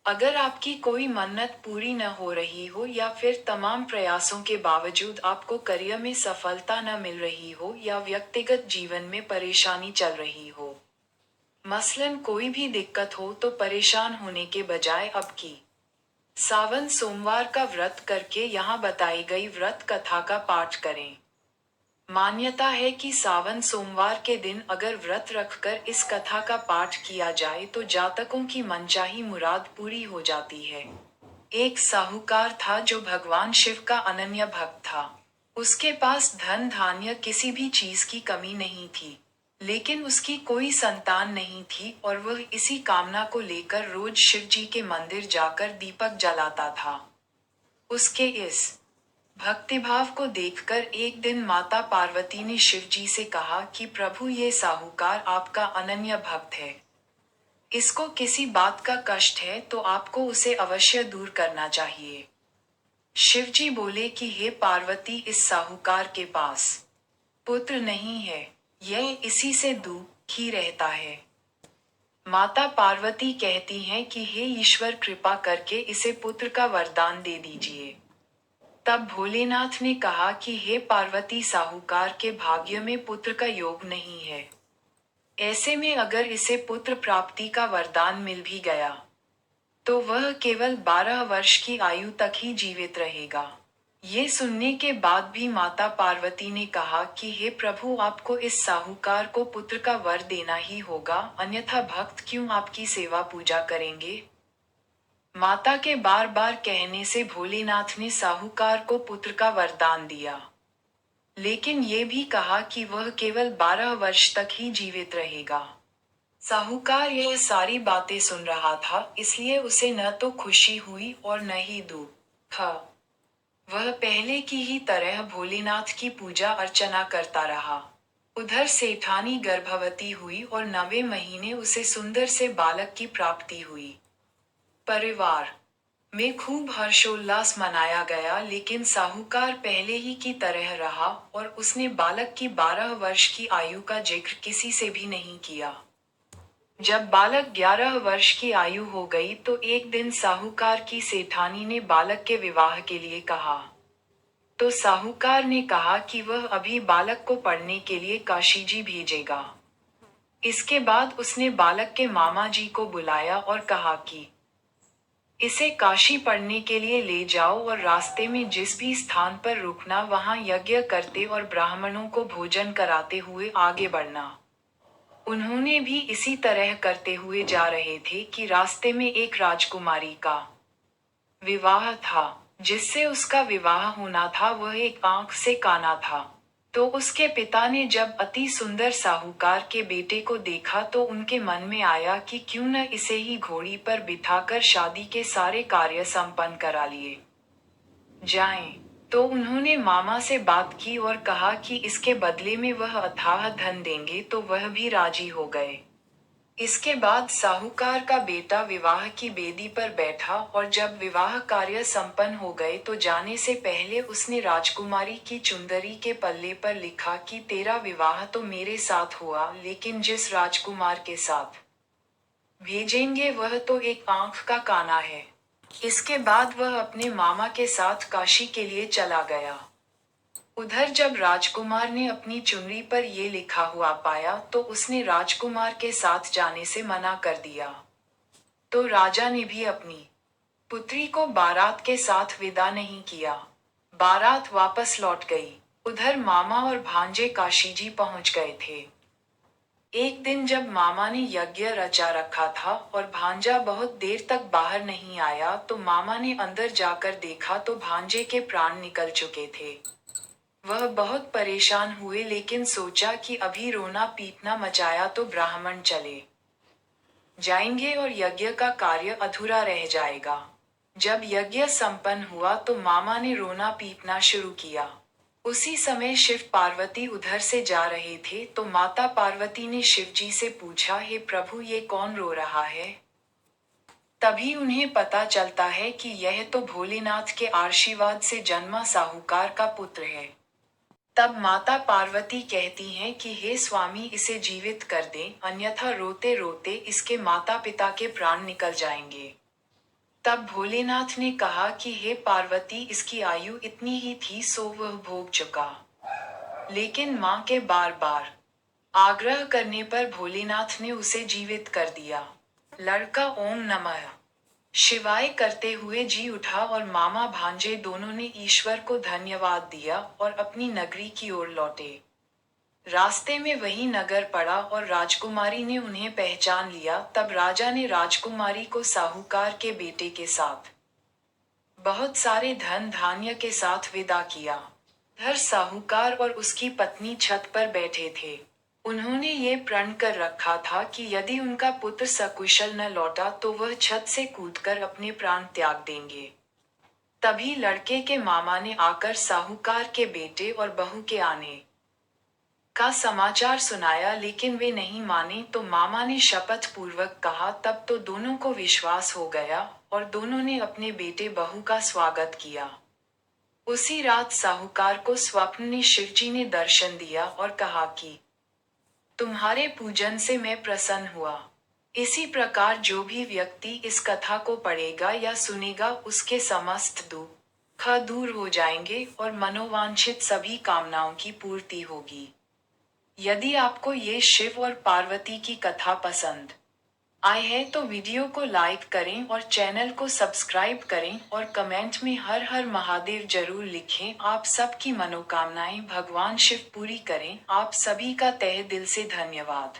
अगर आपकी कोई मन्नत पूरी न हो रही हो या फिर तमाम प्रयासों के बावजूद आपको करियर में सफलता न मिल रही हो या व्यक्तिगत जीवन में परेशानी चल रही हो, मसलन कोई भी दिक्कत हो, तो परेशान होने के बजाय अब की सावन सोमवार का व्रत करके यहाँ बताई गई व्रत कथा का पाठ करें। मान्यता है कि सावन सोमवार के दिन अगर व्रत रखकर इस कथा का पाठ किया जाए तो जातकों की मनचाही मुराद पूरी हो जाती है। एक साहूकार था जो भगवान शिव का अनन्य भक्त था। उसके पास धन धान्य किसी भी चीज की कमी नहीं थी, लेकिन उसकी कोई संतान नहीं थी और वह इसी कामना को लेकर रोज शिव जी के मंदिर जाकर दीपक जलाता था। उसके इस भक्तिभाव को देखकर एक दिन माता पार्वती ने शिव जी से कहा कि प्रभु, ये साहूकार आपका अनन्य भक्त है। इसको किसी बात का कष्ट है तो आपको उसे अवश्य दूर करना चाहिए। शिव जी बोले कि हे पार्वती, इस साहूकार के पास पुत्र नहीं है, यह इसी से दुखी रहता है। माता पार्वती कहती हैं कि हे ईश्वर, कृपा करके इसे पुत्र का वरदान दे दीजिए। तब भोलेनाथ ने कहा कि हे पार्वती, साहूकार के भाग्य में पुत्र का योग नहीं है। ऐसे में अगर इसे पुत्र प्राप्ति का वरदान मिल भी गया तो वह केवल 12 वर्ष की आयु तक ही जीवित रहेगा। ये सुनने के बाद भी माता पार्वती ने कहा कि हे प्रभु, आपको इस साहूकार को पुत्र का वर देना ही होगा, अन्यथा भक्त क्यों आपकी सेवा पूजा करेंगे। माता के बार बार कहने से भोलेनाथ ने साहूकार को पुत्र का वरदान दिया, लेकिन ये भी कहा कि वह केवल 12 वर्ष तक ही जीवित रहेगा। साहूकार यह सारी बातें सुन रहा था, इसलिए उसे न तो खुशी हुई और न ही दुख। वह पहले की ही तरह भोलेनाथ की पूजा अर्चना करता रहा। उधर सेठानी गर्भवती हुई और 9वें महीने उसे सुंदर से बालक की प्राप्ति हुई। परिवार में खूब हर्षोल्लास मनाया गया, लेकिन साहूकार पहले ही की तरह रहा और उसने बालक की 12 वर्ष की आयु का जिक्र किसी से भी नहीं किया। जब बालक 11 वर्ष की आयु हो गई तो एक दिन साहूकार की सेठानी ने बालक के विवाह के लिए कहा। तो साहूकार ने कहा कि वह अभी बालक को पढ़ने के लिए काशी जी भेजेगा। इसके बाद उसने बालक के मामा जी को बुलाया और कहा कि इसे काशी पढ़ने के लिए ले जाओ और रास्ते में जिस भी स्थान पर रुकना वहां यज्ञ करते और ब्राह्मणों को भोजन कराते हुए आगे बढ़ना। उन्होंने भी इसी तरह करते हुए जा रहे थे कि रास्ते में एक राजकुमारी का विवाह था। जिससे उसका विवाह होना था वह एक आंख से काना था। तो उसके पिता ने जब अति सुंदर साहूकार के बेटे को देखा तो उनके मन में आया कि क्यों न इसे ही घोड़ी पर बिठाकर शादी के सारे कार्य संपन्न करा लिए जाएं। तो उन्होंने मामा से बात की और कहा कि इसके बदले में वह अथाह धन देंगे, तो वह भी राजी हो गए। इसके बाद साहूकार का बेटा विवाह की बेदी पर बैठा और जब विवाह कार्य संपन्न हो गए तो जाने से पहले उसने राजकुमारी की चुंदरी के पल्ले पर लिखा कि तेरा विवाह तो मेरे साथ हुआ, लेकिन जिस राजकुमार के साथ भेजेंगे वह तो एक आंख का काना है। इसके बाद वह अपने मामा के साथ काशी के लिए चला गया। उधर जब राजकुमार ने अपनी चुनरी पर ये लिखा हुआ पाया तो उसने राजकुमार के साथ जाने से मना कर दिया। तो राजा ने भी अपनी पुत्री को बारात के साथ विदा नहीं किया। बारात वापस लौट गई। उधर मामा और भांजे काशी जी पहुंच गए थे। एक दिन जब मामा ने यज्ञ रचा रखा था और भांजा बहुत देर तक बाहर नहीं आया तो मामा ने अंदर जाकर देखा तो भांजे के प्राण निकल चुके थे। वह बहुत परेशान हुए, लेकिन सोचा कि अभी रोना पीटना मचाया तो ब्राह्मण चले जाएंगे और यज्ञ का कार्य अधूरा रह जाएगा। जब यज्ञ संपन्न हुआ तो मामा ने रोना पीटना शुरू किया। उसी समय शिव पार्वती उधर से जा रहे थे तो माता पार्वती ने शिव जी से पूछा, हे प्रभु, ये कौन रो रहा है। तभी उन्हें पता चलता है कि यह तो भोलेनाथ के आशीर्वाद से जन्मा साहूकार का पुत्र है। तब माता पार्वती कहती हैं कि हे स्वामी, इसे जीवित कर दें, अन्यथा रोते रोते इसके माता पिता के प्राण निकल जाएंगे। तब भोलेनाथ ने कहा कि हे पार्वती, इसकी आयु इतनी ही थी सो वह भोग चुका। लेकिन माँ के बार बार आग्रह करने पर भोलेनाथ ने उसे जीवित कर दिया। लड़का ओम नमः शिवाय करते हुए जी उठा और मामा भांजे दोनों ने ईश्वर को धन्यवाद दिया और अपनी नगरी की ओर लौटे। रास्ते में वही नगर पड़ा और राजकुमारी ने उन्हें पहचान लिया। तब राजा ने राजकुमारी को साहूकार के बेटे के साथ बहुत सारे धन धान्य के साथ विदा किया। धर साहूकार और उसकी पत्नी छत पर बैठे थे। उन्होंने ये प्रण कर रखा था कि यदि उनका पुत्र सकुशल न लौटा तो वह छत से कूदकर अपने प्राण त्याग देंगे। तभी लड़के के मामा ने आकर साहूकार के बेटे और बहू के आने का समाचार सुनाया, लेकिन वे नहीं माने। तो मामा ने शपथ पूर्वक कहा। तब तो दोनों को विश्वास हो गया और दोनों ने अपने बेटे बहू का स्वागत किया। उसी रात साहूकार को स्वप्न में शिवजी ने दर्शन दिया और कहा कि तुम्हारे पूजन से मैं प्रसन्न हुआ। इसी प्रकार जो भी व्यक्ति इस कथा को पढ़ेगा या सुनेगा उसके समस्त दुख दूर हो जाएंगे और मनोवांछित सभी कामनाओं की पूर्ति होगी। यदि आपको ये शिव और पार्वती की कथा पसंद आए है तो वीडियो को लाइक करें और चैनल को सब्सक्राइब करें और कमेंट में हर हर महादेव जरूर लिखें। आप सबकी मनोकामनाएं भगवान शिव पूरी करें। आप सभी का तहे दिल से धन्यवाद।